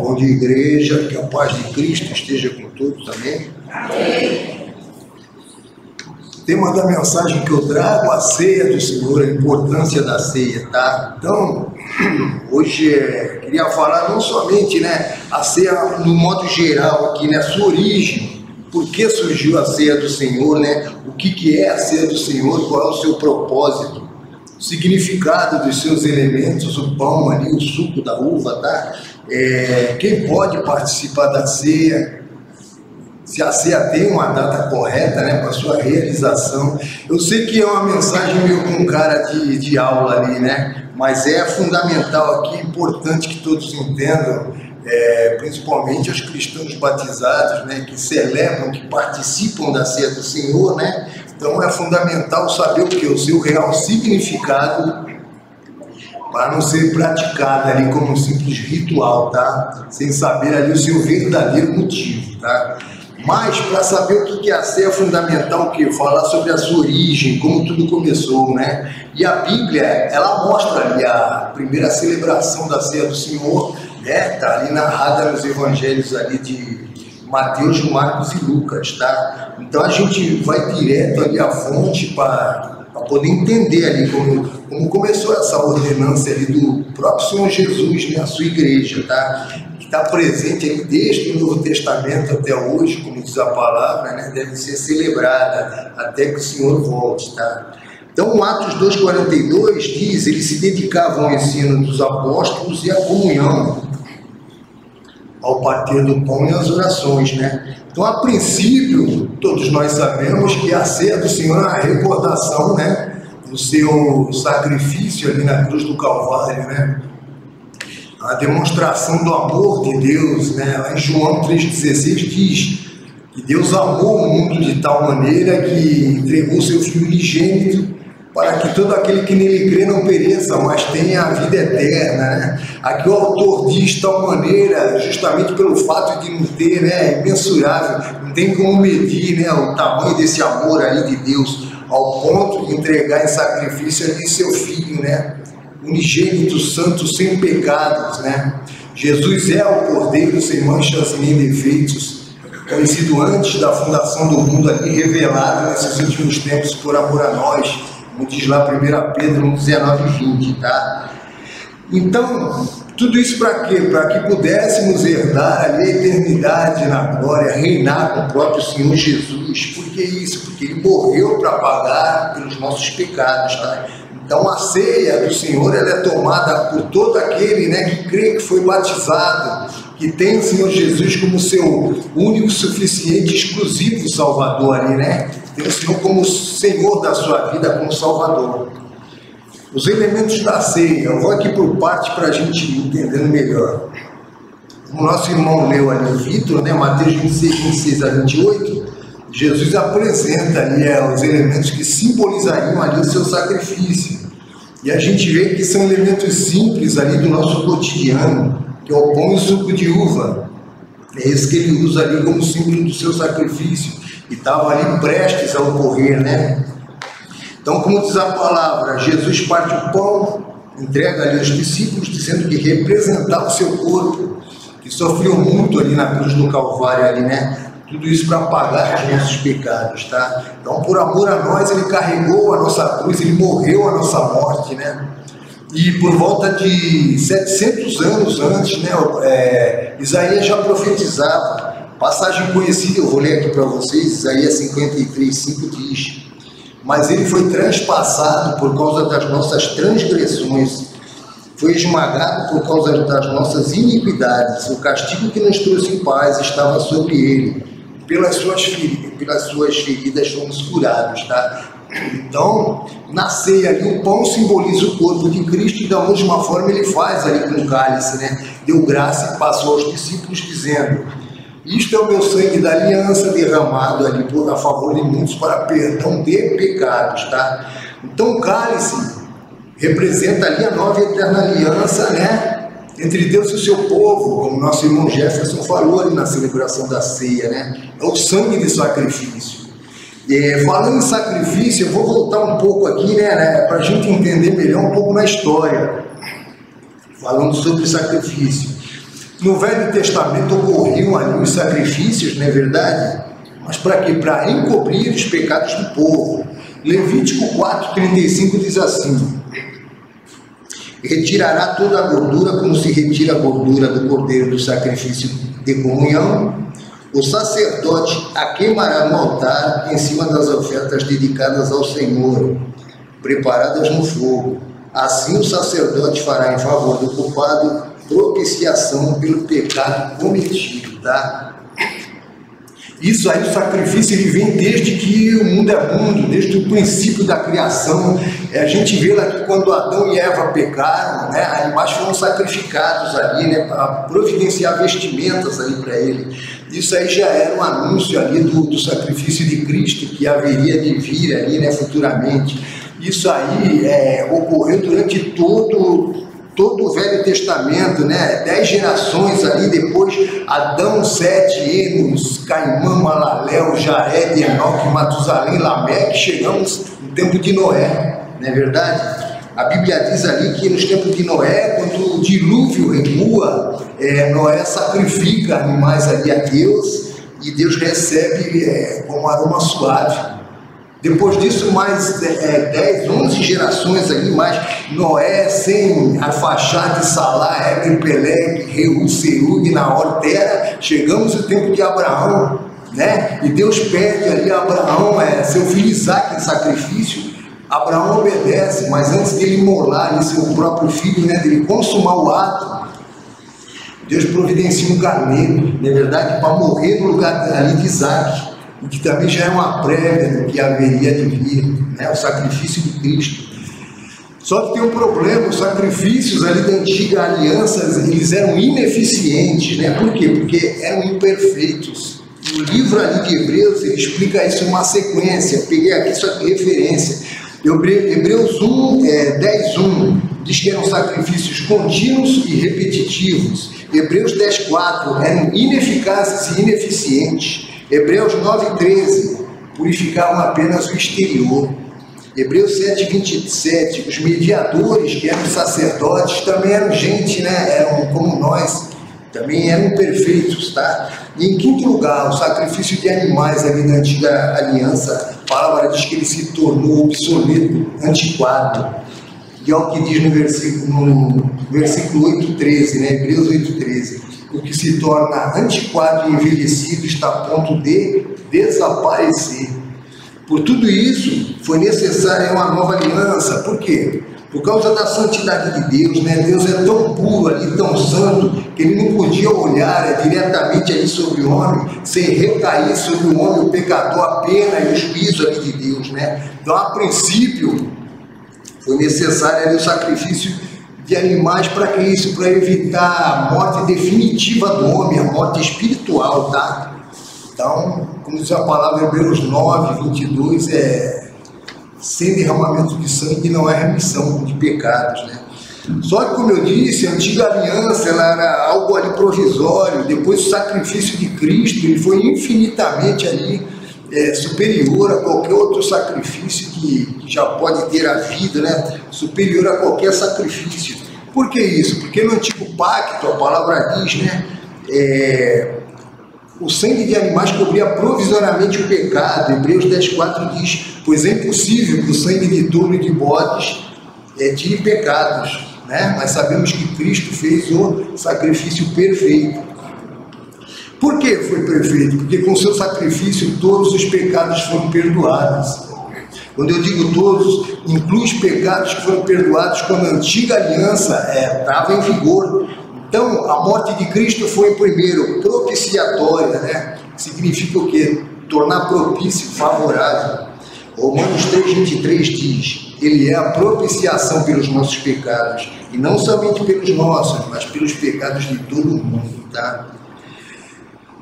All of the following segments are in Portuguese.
Bom dia, igreja, que a paz de Cristo esteja com todos, amém? Amém. O tema da mensagem que eu trago, a ceia do Senhor, a importância da ceia, tá? Então, hoje queria falar não somente, a ceia no modo geral aqui, a sua origem, por que surgiu a ceia do Senhor, o que é a ceia do Senhor, qual é o seu propósito, o significado dos seus elementos, o pão ali, o suco da uva, tá? Quem pode participar da ceia, se a ceia tem uma data correta, para sua realização. Eu sei que é uma mensagem meio com cara de aula ali, mas é fundamental aqui, importante que todos entendam, principalmente os cristãos batizados, que celebram, que participam da ceia do Senhor, Então é fundamental saber o seu real significado, para não ser praticado ali como um simples ritual, tá? Sem saber ali o seu verdadeiro motivo, tá? Mas para saber o que é a ceia é fundamental falar sobre a sua origem, como tudo começou, E a Bíblia, ela mostra ali a primeira celebração da ceia do Senhor, Tá ali narrada nos evangelhos ali de Mateus, Marcos e Lucas, tá? Então a gente vai direto ali à fonte para poder entender ali como começou essa ordenança ali do próprio Senhor Jesus, a sua igreja, tá? Que está presente ali desde o Novo Testamento até hoje, como diz a palavra, deve ser celebrada até que o Senhor volte, tá? Então, Atos 2,42 diz, eles se dedicavam ao ensino dos apóstolos e à comunhão, ao partir do pão e às orações, Então, a princípio, todos nós sabemos que a ceia do Senhor é a recordação, do seu sacrifício ali na cruz do Calvário, A demonstração do amor de Deus, Lá em João 3,16 diz que Deus amou o mundo de tal maneira que entregou seu Filho unigênito para que todo aquele que nele crê não pereça, mas tenha a vida eterna, Aqui o autor diz de tal maneira, justamente pelo fato de não ter, é imensurável, não tem como medir, o tamanho desse amor ali de Deus, ao ponto de entregar em sacrifício ali seu Filho, unigênito, santo, sem pecados, Jesus é o Cordeiro sem manchas nem defeitos, conhecido antes da fundação do mundo ali, revelado nesses últimos tempos por amor a nós, como diz lá 1 Pedro 19:20, tá? Então, tudo isso para quê? Para que pudéssemos herdar ali a eternidade na glória, reinar com o próprio Senhor Jesus. Por que isso? Porque Ele morreu para pagar pelos nossos pecados, tá? Então, a ceia do Senhor, ela é tomada por todo aquele, que crê, que foi batizado, que tem o Senhor Jesus como seu único, suficiente, exclusivo Salvador ali, Tem o Senhor como Senhor da sua vida, como Salvador. Os elementos da ceia, eu vou aqui por parte para a gente entender melhor. O nosso irmão leu ali, o Vitor, Mateus 26 a 28, Jesus apresenta ali os elementos que simbolizariam ali o seu sacrifício. E a gente vê que são elementos simples ali do nosso cotidiano, que é o pão e o suco de uva. É esse que ele usa ali como símbolo do seu sacrifício. E estava ali prestes a ocorrer, Então, como diz a palavra, Jesus parte o pão, entrega ali aos discípulos, dizendo que representava o seu corpo, que sofreu muito ali na cruz do Calvário, ali, Tudo isso para pagar os nossos pecados, tá? Então, por amor a nós, Ele carregou a nossa cruz, Ele morreu a nossa morte, E por volta de 700 anos antes, Isaías já profetizava. Passagem conhecida, eu vou ler aqui para vocês, Isaías 53:5 diz: mas Ele foi transpassado por causa das nossas transgressões, foi esmagado por causa das nossas iniquidades, o castigo que nos trouxe paz estava sobre Ele, pelas suas feridas fomos curados, tá? Então, na ceia ali, o pão simboliza o corpo de Cristo e da mesma forma Ele faz ali com o cálice, Deu graça e passou aos discípulos dizendo: isto é o meu sangue da aliança derramado ali a favor de muitos para perdão de pecados, tá? Então o cálice representa ali a nova e eterna aliança, entre Deus e o seu povo, como nosso irmão Jefferson falou ali na celebração da ceia, É o sangue de sacrifício. Falando em sacrifício, eu vou voltar um pouco aqui, para a gente entender melhor um pouco na história, falando sobre sacrifício. No Velho Testamento ocorriam ali os sacrifícios, não é verdade? Mas para quê? Para encobrir os pecados do povo. Levítico 4:35 diz assim: retirará toda a gordura como se retira a gordura do cordeiro do sacrifício de comunhão. O sacerdote a queimará no altar em cima das ofertas dedicadas ao Senhor, preparadas no fogo. Assim o sacerdote fará em favor do culpado propiciação pelo pecado cometido, tá? Isso aí, o sacrifício, ele vem desde que o mundo é mundo, desde o princípio da criação. A gente vê lá que quando Adão e Eva pecaram, né, animais foram sacrificados ali, né, para providenciar vestimentas ali para ele. Isso aí já era um anúncio ali do sacrifício de Cristo, que haveria de vir ali, né, futuramente. Isso aí ocorreu durante todo o Velho Testamento, né? 10 gerações ali depois, Adão, 7, Enos, Caimã, Malaléu, Jared, Enoque, Matusalém, Lameque, chegamos no tempo de Noé, não é verdade? A Bíblia diz ali que nos tempos de Noé, quando o dilúvio recua, Noé sacrifica animais ali a Deus, e Deus recebe como aroma suave. Depois disso, mais 10, 11 gerações ali, mais Noé, sem Arfaxade, Salá, Heber, Peleg, Reu, Serug, Naor, Tera, chegamos no tempo de Abraão, né? E Deus pede ali a Abraão, seu filho Isaque em sacrifício. Abraão obedece, mas antes dele imolar ali seu próprio filho, né, dele consumar o ato, Deus providencia um carneiro, na verdade, para morrer no lugar ali de Isaque, o que também já é uma prévia do que haveria de vir, né, o sacrifício de Cristo. Só que tem um problema: os sacrifícios ali da antiga aliança, eles eram ineficientes, né? Por quê? Porque eram imperfeitos. No livro ali de Hebreus, ele explica isso em uma sequência. Eu peguei aqui só de referência. Hebreus 10:1 diz que eram sacrifícios contínuos e repetitivos. Hebreus 10:4 eram ineficazes e ineficientes. Hebreus 9:13 purificavam apenas o exterior. Hebreus 7:27, os mediadores, que eram sacerdotes, também eram gente, né? Eram como nós, também eram imperfeitos, tá? E em quinto lugar, o sacrifício de animais ali na antiga aliança, a palavra diz que ele se tornou obsoleto, antiquado. E é o que diz no versículo 8:13, né? Hebreus 8:13. O que se torna antiquado e envelhecido está a ponto de desaparecer. Por tudo isso, foi necessária uma nova aliança. Por quê? Por causa da santidade de Deus, né? Deus é tão puro ali, tão santo, que ele não podia olhar diretamente ali sobre o homem, sem recair sobre o homem, o pecador, a pena e o juízo ali de Deus, né? Então, a princípio, foi necessário ali o sacrifício de animais. Para que isso? Para evitar a morte definitiva do homem, a morte espiritual, tá? Então, como diz a palavra Hebreus 9:22, sem derramamento de sangue não é remissão de pecados, né? Só que, como eu disse, a antiga aliança ela era algo ali provisório. Depois do sacrifício de Cristo, ele foi infinitamente ali superior a qualquer outro sacrifício que já pode ter havido, né? Superior a qualquer sacrifício. Por que isso? Porque no antigo pacto, a palavra diz, né? O sangue de animais cobria provisoriamente o pecado. Hebreus 10:4 diz: pois é impossível que o sangue de touro e de bodes tire pecados, né? Mas sabemos que Cristo fez o sacrifício perfeito. Por que foi perfeito? Porque com seu sacrifício todos os pecados foram perdoados. Quando eu digo todos, inclui os pecados que foram perdoados quando a antiga aliança estava em vigor. Então, a morte de Cristo foi, primeiro, propiciatória, né? Significa o quê? Tornar propício, favorável. Romanos 3:23 diz: ele é a propiciação pelos nossos pecados, e não somente pelos nossos, mas pelos pecados de todo mundo, tá?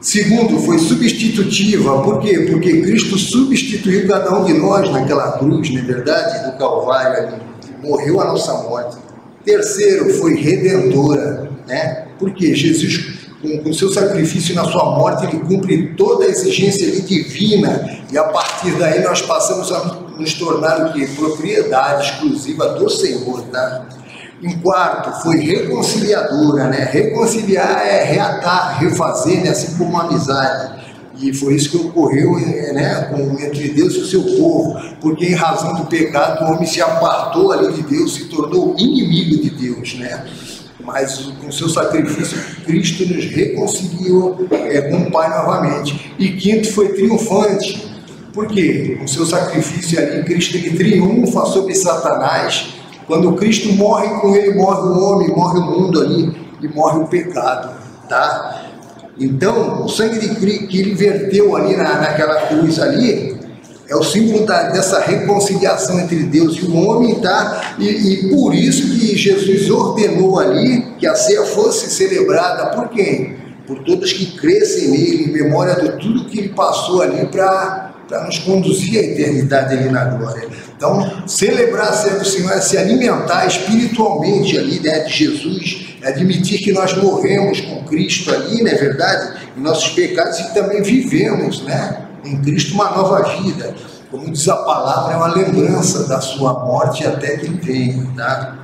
Segundo, foi substitutiva. Por quê? Porque Cristo substituiu cada um de nós naquela cruz, não é verdade? Do Calvário ali, morreu a nossa morte. Terceiro, foi redentora, né? Porque Jesus, com seu sacrifício na sua morte, ele cumpre toda a exigência ali divina, e a partir daí nós passamos a nos tornar o quê? Propriedade exclusiva do Senhor, tá? Em quarto, foi reconciliadora, né? Reconciliar é reatar, refazer, né? Assim como uma amizade. E foi isso que ocorreu, né, entre Deus e o seu povo, porque em razão do pecado o homem se apartou ali de Deus, se tornou inimigo de Deus, né? Mas com o seu sacrifício, Cristo nos reconciliou com o Pai novamente. E quinto, foi triunfante. Por quê? Com o seu sacrifício ali, Cristo ele triunfa sobre Satanás. Quando Cristo morre, com ele morre o homem, morre o mundo ali e morre o pecado, tá? Então, o sangue de Cristo que ele verteu ali naquela cruz ali, é o símbolo dessa reconciliação entre Deus e o homem, tá? E por isso que Jesus ordenou ali que a ceia fosse celebrada por quem? Por todos que crescem nele, em memória de tudo que ele passou ali para nos conduzir à eternidade ali na glória. Então, celebrar a ceia do Senhor é se alimentar espiritualmente ali, né, de Jesus, é admitir que nós morremos com Cristo ali, não é verdade? Em nossos pecados e também vivemos, né, em Cristo uma nova vida. Como diz a palavra, é uma lembrança da sua morte até que ele venha, tá?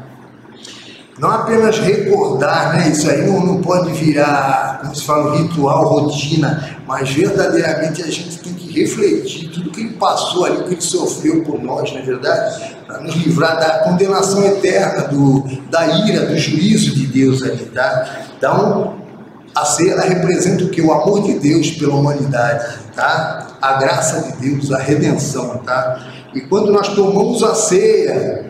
Não apenas recordar, né? Isso aí não pode virar, como se fala, ritual, rotina, mas verdadeiramente a gente tem que refletir tudo que ele passou ali, que ele sofreu por nós, não é verdade? Para nos livrar da condenação eterna, da ira, do juízo de Deus ali, tá? Então, a ceia, ela representa o que? O amor de Deus pela humanidade, tá? A graça de Deus, a redenção, tá? E quando nós tomamos a ceia,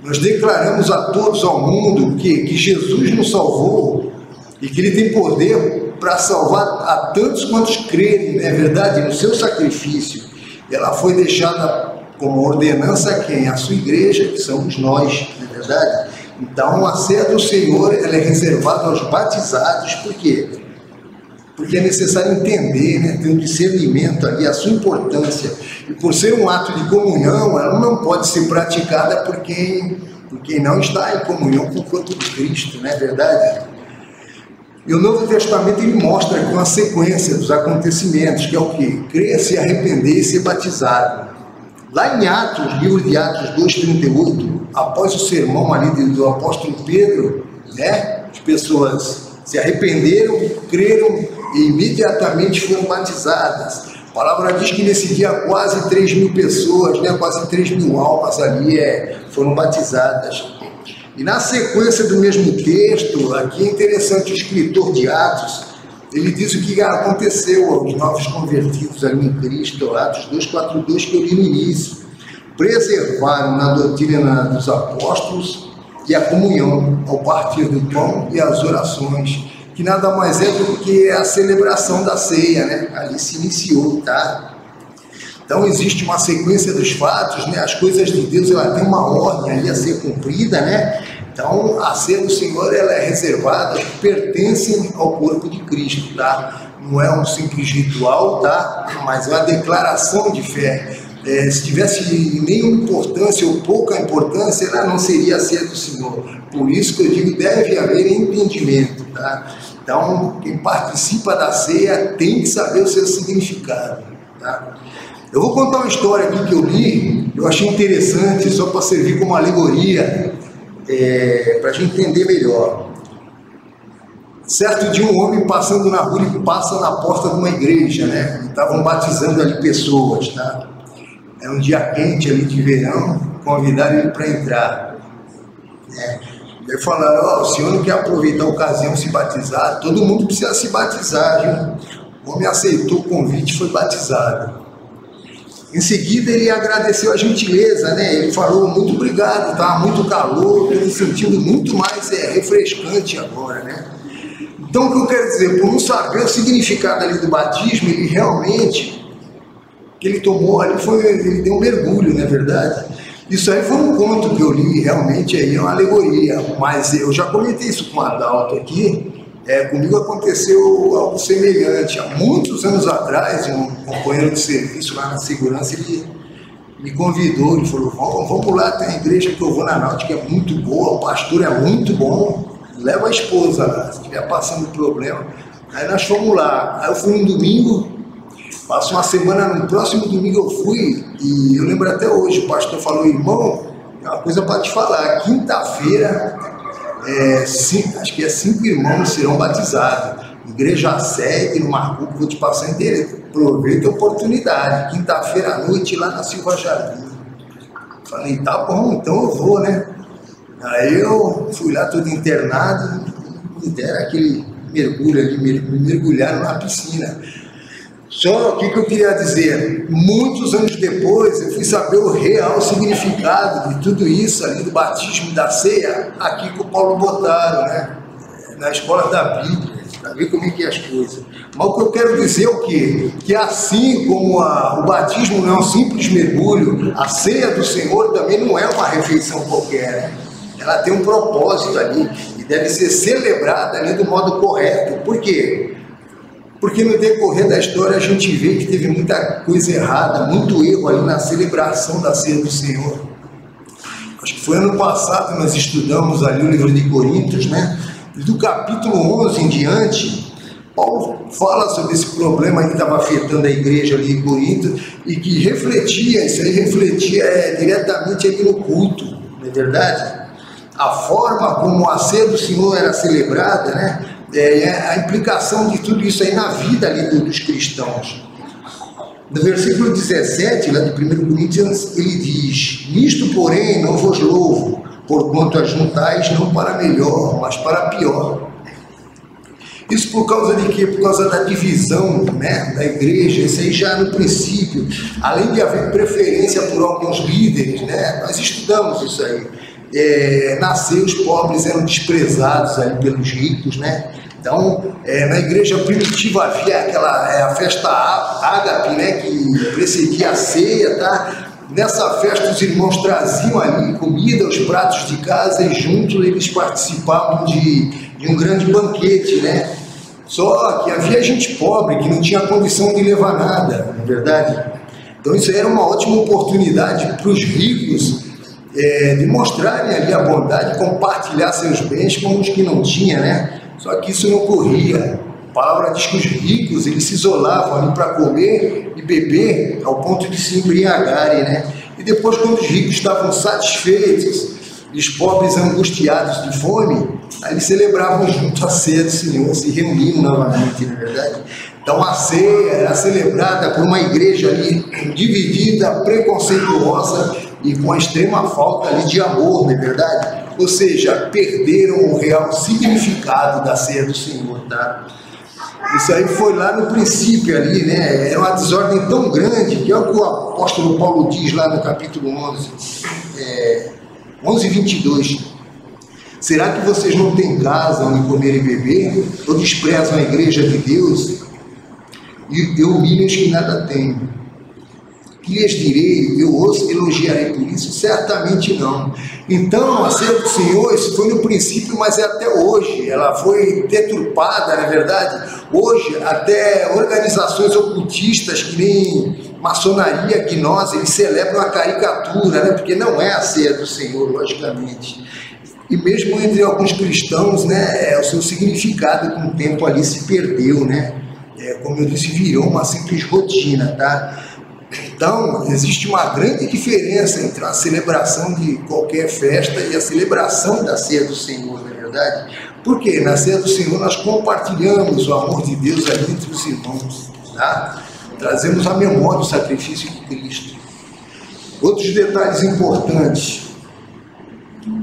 nós declaramos a todos ao mundo que Jesus nos salvou e que ele tem poder para salvar a tantos quantos crerem, não é verdade? No seu sacrifício. Ela foi deixada como ordenança a quem? A sua igreja, que somos nós, não é verdade? Então a ceia do Senhor, ela é reservada aos batizados, por quê? Porque é necessário entender, né, ter um discernimento ali, a sua importância. E por ser um ato de comunhão, ela não pode ser praticada por quem não está em comunhão com o corpo de Cristo, não é verdade? E o Novo Testamento ele mostra aqui uma sequência dos acontecimentos, que é o quê? Crer, se arrepender e ser batizado. Lá em Atos, livro de Atos 2,38, após o sermão ali do apóstolo Pedro, né, as pessoas se arrependeram, creram e imediatamente foram batizadas. A palavra diz que nesse dia quase 3.000 pessoas, né, quase 3.000 almas ali foram batizadas. E na sequência do mesmo texto, aqui é interessante, o escritor de Atos, ele diz o que aconteceu aos novos convertidos ali em Cristo, Atos 2,42, que eu li no início. Preservaram na doutrina dos apóstolos e a comunhão, ao partir do pão e as orações, que nada mais é do que a celebração da ceia, né? Ali se iniciou, tá? Então existe uma sequência dos fatos, né? As coisas de Deus, ela tem uma ordem ali a ser cumprida, né? Então a ceia do Senhor, ela é reservada, pertencem ao corpo de Cristo, tá? Não é um simples ritual, tá? Mas é uma declaração de fé. Se tivesse nenhuma importância ou pouca importância, ela não seria a ceia do Senhor. Por isso que eu digo, deve haver entendimento, tá? Então, quem participa da ceia tem que saber o seu significado, tá? Eu vou contar uma história aqui que eu li, eu achei interessante, só para servir como alegoria, para a gente entender melhor. Certo dia, um homem passando na rua, ele passa na porta de uma igreja, né? E estavam batizando ali pessoas, tá? É um dia quente ali de verão, convidaram ele para entrar, né? Aí falaram, o senhor não quer aproveitar a ocasião se batizar? Todo mundo precisa se batizar, viu? O homem aceitou o convite e foi batizado. Em seguida ele agradeceu a gentileza, né? Ele falou, muito obrigado, estava muito calor, estou me sentindo muito mais refrescante agora, né? Então o que eu quero dizer, por não saber o significado ali do batismo, ele realmente, que ele tomou ali, ele deu um mergulho, não é verdade? Isso aí foi um conto que eu li, realmente aí é uma alegoria, mas eu já comentei isso com o Adalto aqui. Comigo aconteceu algo semelhante. Há muitos anos atrás, um companheiro de serviço lá na segurança, ele me convidou, ele falou, vamos lá, tem a igreja que eu vou na Náutica, é muito boa, o pastor é muito bom, leva a esposa lá, se estiver passando problema. Aí nós fomos lá, aí eu fui um domingo, passou uma semana, no próximo domingo eu fui, e eu lembro até hoje, o pastor falou, irmão, é uma coisa para te falar, quinta-feira acho que 5 irmãos serão batizados. Igreja sede, no Marco, vou te passar inteiro. Aproveita a oportunidade. Quinta-feira à noite, lá na Silva Jardim. Falei, tá bom, então eu vou, né? Aí eu fui lá todo internado, me deram aquele mergulho ali, me mergulharam na piscina. Só o que eu queria dizer, muitos anos depois eu fui saber o real significado de tudo isso ali, do batismo e da ceia, aqui que o Paulo botaram, né? Na escola da Bíblia, para ver como é que é as coisas. Mas o que eu quero dizer é o quê? Que assim como o batismo não é um simples mergulho, a ceia do Senhor também não é uma refeição qualquer, né? Ela tem um propósito ali e deve ser celebrada ali do modo correto. Por quê? Porque no decorrer da história a gente vê que teve muita coisa errada, muito erro ali na celebração da ceia do Senhor. Acho que foi ano passado nós estudamos ali o livro de Coríntios, né? Do capítulo 11 em diante, Paulo fala sobre esse problema que estava afetando a igreja ali em Corinto e que refletia, isso aí refletia diretamente ali no culto, não é verdade? A forma como a ceia do Senhor era celebrada, né? A implicação de tudo isso aí na vida ali dos cristãos. No versículo 17, lá de 1 Coríntios, ele diz: nisto, porém, não vos louvo, porquanto ajuntais não para melhor, mas para pior. Isso por causa de quê? Por causa da divisão, né, da igreja. Isso aí já no princípio, além de haver preferência por alguns líderes, né, nós estudamos isso aí. Nascer, os pobres eram desprezados ali pelos ricos, né? Então, na igreja primitiva havia a festa ágape, né, que precedia a ceia, tá? Nessa festa os irmãos traziam ali comida, os pratos de casa, e juntos eles participavam de um grande banquete, né? Só que havia gente pobre que não tinha condição de levar nada, não é verdade? Então isso era uma ótima oportunidade para os ricos de mostrarem ali a bondade, compartilhar seus bens com os que não tinham, né? Só que isso não ocorria. A palavra diz que os ricos, eles se isolavam ali para comer e beber ao ponto de se embriagarem, né? E depois, quando os ricos estavam satisfeitos e os pobres angustiados de fome, aí eles celebravam junto a ceia do Senhor, se reuniam novamente, não é verdade? Então a ceia era celebrada por uma igreja ali dividida, preconceituosa e com a extrema falta ali de amor, não é verdade? Ou seja, perderam o real significado da ceia do Senhor, tá? Isso aí foi lá no princípio ali, né? Era uma desordem tão grande, que é o que o apóstolo Paulo diz lá no capítulo 11, 11:22. Será que vocês não têm casa onde comer e beber? Ou desprezam a igreja de Deus? E humilham os que nada têm? Que lhes direi? Eu os elogiarei por isso? Certamente não. Então, a ceia do Senhor, isso foi no princípio, mas é até hoje. Ela foi deturpada, na verdade. Hoje, até organizações ocultistas, que nem maçonaria, gnose, eles celebram a caricatura, né? Porque não é a ceia do Senhor, logicamente. E mesmo entre alguns cristãos, né, o seu significado com o tempo ali se perdeu, né? Como eu disse, virou uma simples rotina, tá? Então, existe uma grande diferença entre a celebração de qualquer festa e a celebração da ceia do Senhor, não é verdade? Porque na ceia do Senhor nós compartilhamos o amor de Deus ali entre os irmãos, tá? Trazemos a memória do sacrifício de Cristo. Outros detalhes importantes.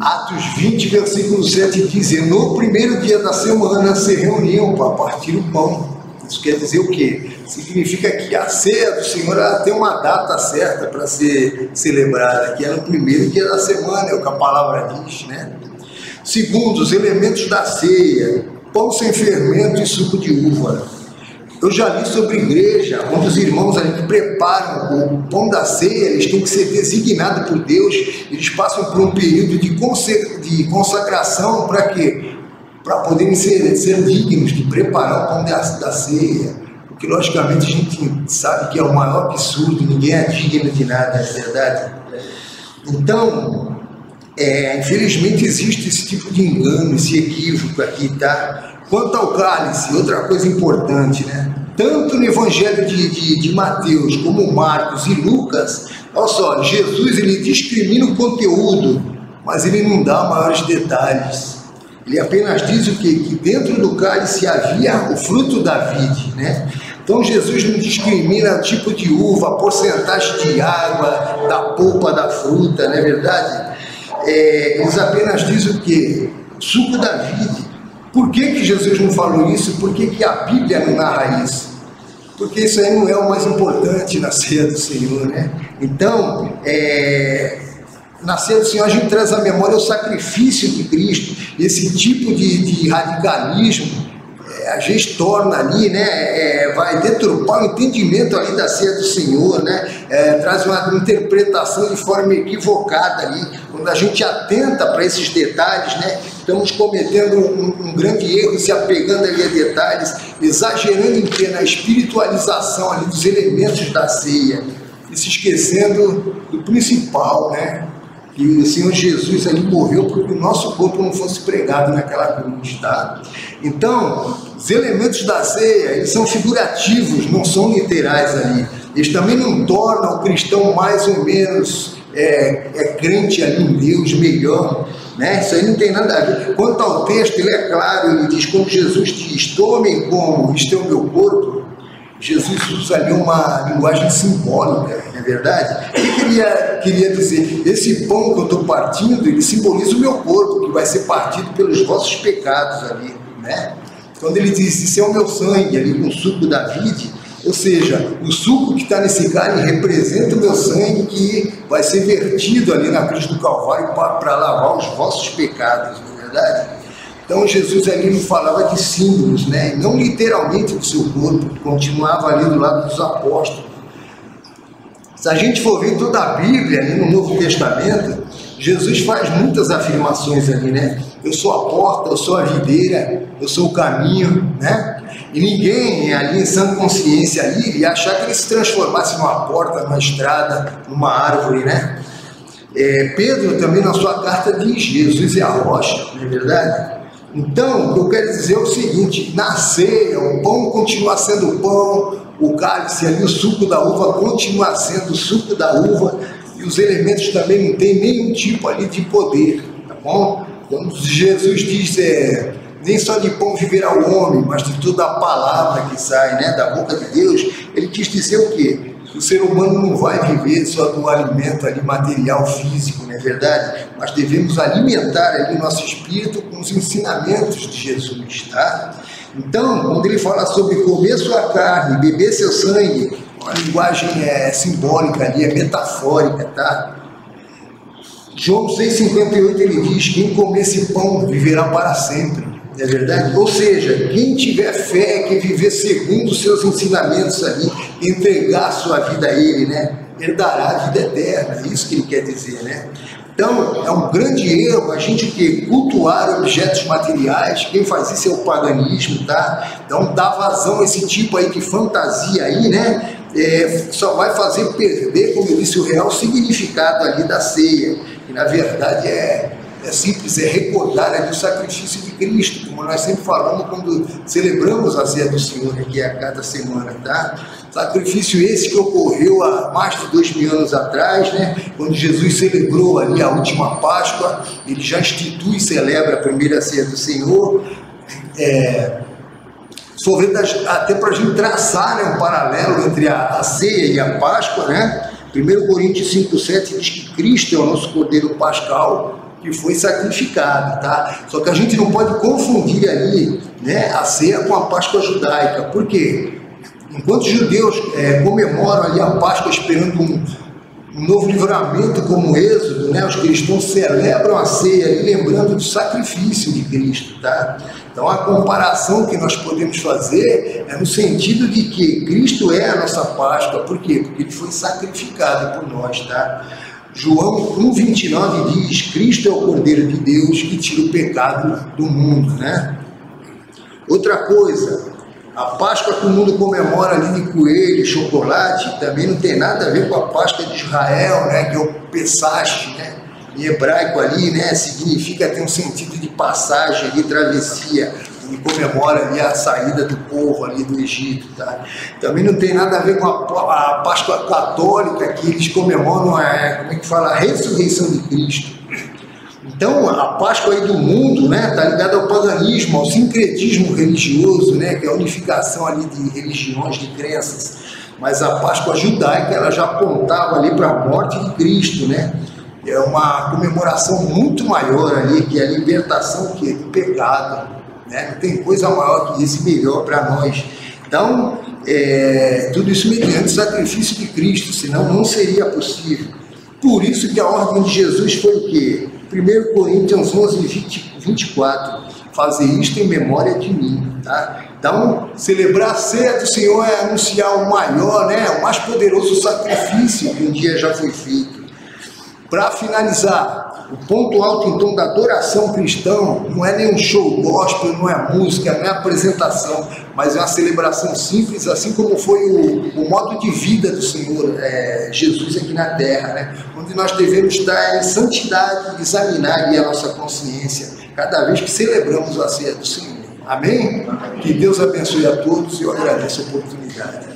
Atos 20, versículo 7 diz: no primeiro dia da semana se reuniam para partir o pão. Isso quer dizer o quê? Significa que a ceia do Senhor ela tem uma data certa para ser celebrada, que é no primeiro dia da semana, é o que a palavra diz, né? Segundo, os elementos da ceia: pão sem fermento e suco de uva. Eu já li sobre igreja, onde os irmãos ali que preparam o pão da ceia, eles têm que ser designados por Deus, eles passam por um período de consagração para quê? Para poderem ser dignos de preparar o pão da ceia, porque logicamente a gente sabe que é o maior absurdo, ninguém é digno de nada, é verdade? Então, infelizmente existe esse tipo de engano, esse equívoco aqui, tá? Quanto ao cálice, outra coisa importante, né? Tanto no Evangelho de Mateus, como Marcos e Lucas, olha só, Jesus ele discrimina o conteúdo, mas ele não dá maiores detalhes. Ele apenas diz o quê? Que dentro do cálice havia o fruto da vide, né? Então Jesus não discrimina o tipo de uva, a porcentagem de água, da polpa da fruta, não é verdade? Eles apenas dizem o quê? Suco da vide. Por que Jesus não falou isso? Por que a Bíblia não narra isso? Porque isso aí não é o mais importante na ceia do Senhor, né? Então, na ceia do Senhor a gente traz à memória o sacrifício de Cristo. Esse tipo de radicalismo a gente torna ali, né, vai deturpar o entendimento ali da ceia do Senhor, né, traz uma interpretação de forma equivocada ali. Quando a gente atenta para esses detalhes, né, estamos cometendo um grande erro, se apegando ali a detalhes, exagerando em que? Na espiritualização ali dos elementos da ceia, e se esquecendo do principal, né, que o Senhor Jesus ali morreu para que o nosso corpo não fosse pregado naquela cruz, tá? Então, os elementos da ceia, eles são figurativos, não são literais ali. Eles também não tornam o cristão mais ou menos crente ali em Deus, melhor, né? Isso aí não tem nada a ver. Quanto ao texto, ele é claro, ele diz, quando Jesus diz, tomem como, isto é o meu corpo, Jesus usa ali uma linguagem simbólica, não é verdade? O que queria dizer? Esse pão que eu estou partindo, ele simboliza o meu corpo, que vai ser partido pelos vossos pecados ali, né? Quando ele diz, isso é o meu sangue, ali com o suco da vide, ou seja, o suco que está nesse cálice representa o meu sangue que vai ser vertido ali na cruz do Calvário para lavar os vossos pecados, não é verdade? Então Jesus ali não falava de símbolos, né? Não literalmente do seu corpo, continuava ali do lado dos apóstolos. Se a gente for ver toda a Bíblia, ali no Novo Testamento, Jesus faz muitas afirmações ali, né? Eu sou a porta, eu sou a videira, eu sou o caminho, né? E ninguém ali em sã consciência ali ia achar que ele se transformasse numa porta, numa estrada, numa árvore, né? Pedro também na sua carta diz, Jesus é a rocha, não é verdade? Então, o que eu quero dizer é o seguinte, na ceia, o pão continua sendo pão, o cálice ali, o suco da uva continua sendo o suco da uva, e os elementos também não têm nenhum tipo ali de poder, tá bom? Quando Jesus diz, nem só de pão viverá o homem, mas de toda a palavra que sai, né, da boca de Deus, ele quis dizer o quê? O ser humano não vai viver só do alimento ali material, físico, não é verdade? Mas devemos alimentar ali o nosso espírito com os ensinamentos de Jesus, tá? Então, quando ele fala sobre comer sua carne, beber seu sangue, a linguagem simbólica ali, é metafórica, tá? João 6,58 ele diz, quem comer esse pão viverá para sempre. Não é verdade? Ou seja, quem tiver fé, quem viver segundo os seus ensinamentos ali, entregar sua vida a ele, né? Herdará a vida eterna, é isso que ele quer dizer, né? Então, é um grande erro a gente cultuar objetos materiais, quem faz isso é o paganismo, tá? Então, dá vazão a esse tipo aí de fantasia aí, né? Só vai fazer perder, como eu disse, o real significado ali da ceia, que na verdade é simples, é recordar ali o sacrifício de Cristo, como nós sempre falamos quando celebramos a ceia do Senhor aqui a cada semana, tá? Sacrifício esse que ocorreu há mais de 2000 anos atrás, né? Quando Jesus celebrou ali a última Páscoa, ele já institui e celebra a primeira ceia do Senhor, até para a gente traçar, né, um paralelo entre a ceia e a Páscoa, né? 1 Coríntios 5,7 diz que Cristo é o nosso Cordeiro Pascal, que foi sacrificado, tá? Só que a gente não pode confundir ali, né, a ceia com a Páscoa judaica. Por quê? Enquanto os judeus comemoram ali a Páscoa esperando um novo livramento como o Êxodo, né, os cristãos celebram a ceia ali lembrando do sacrifício de Cristo, tá? Então a comparação que nós podemos fazer é no sentido de que Cristo é a nossa Páscoa. Por quê? Porque ele foi sacrificado por nós, tá? João 1,29 diz, Cristo é o Cordeiro de Deus que tira o pecado do mundo, né? Outra coisa, a Páscoa que o mundo comemora ali de coelho, chocolate, também não tem nada a ver com a Páscoa de Israel, né? Que é o Pesach, né? Em hebraico ali, né? Significa ter um sentido de passagem, de travessia, e comemora ali a saída do povo ali do Egito, tá? Também não tem nada a ver com a Páscoa católica, que eles comemoram a ressurreição de Cristo. Então, a Páscoa aí do mundo, né, tá ligada ao paganismo, ao sincretismo religioso, né, que é a unificação ali de religiões, de crenças. Mas a Páscoa judaica, ela já apontava ali para a morte de Cristo, né? É uma comemoração muito maior ali, que é a libertação do pecado, né? Não tem coisa maior que isso, melhor para nós. Então, tudo isso mediante o sacrifício de Cristo, senão não seria possível. Por isso que a ordem de Jesus foi o quê? 1 Coríntios 11, 24, fazer isto em memória de mim, tá? Então, celebrar a ceia do Senhor é anunciar o maior, né, o mais poderoso sacrifício que um dia já foi feito. Para finalizar, o ponto alto então da adoração cristã não é nenhum show gospel, não é música, não é apresentação, mas é uma celebração simples, assim como foi o modo de vida do Senhor Jesus aqui na terra, né? Onde nós devemos estar em santidade, examinar a nossa consciência cada vez que celebramos a ceia do Senhor. Amém? Que Deus abençoe a todos e eu agradeço a oportunidade.